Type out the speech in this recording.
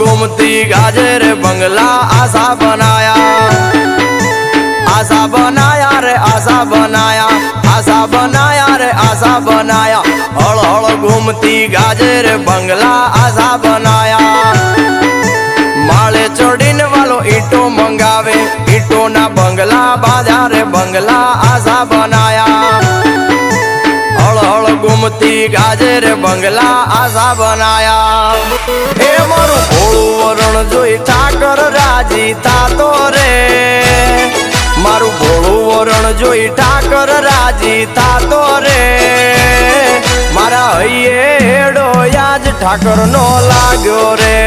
घूमती गाजर बंगला आशा बनाया, आशा बनाया रे आशा बनाया, आशा बनाया रे आशा बनाया। हड़ हड़ घूमती गाजर बंगला आशा बनाया। माले चढ़ीने वालो ईटो मंगावे, ईटो ना बंगला बाजार बंगला आशा बनाया। हड़ हड़ घूमती गाजर बंगला आशा बनाया। ए मारू भोळू वरण जोई ठाकर राजी थातो रे, मारू भोळू वरण जोई ठाकर राजी थातो रे। मारा हइये हेडो याज ठाकर नो लाग्यो रे।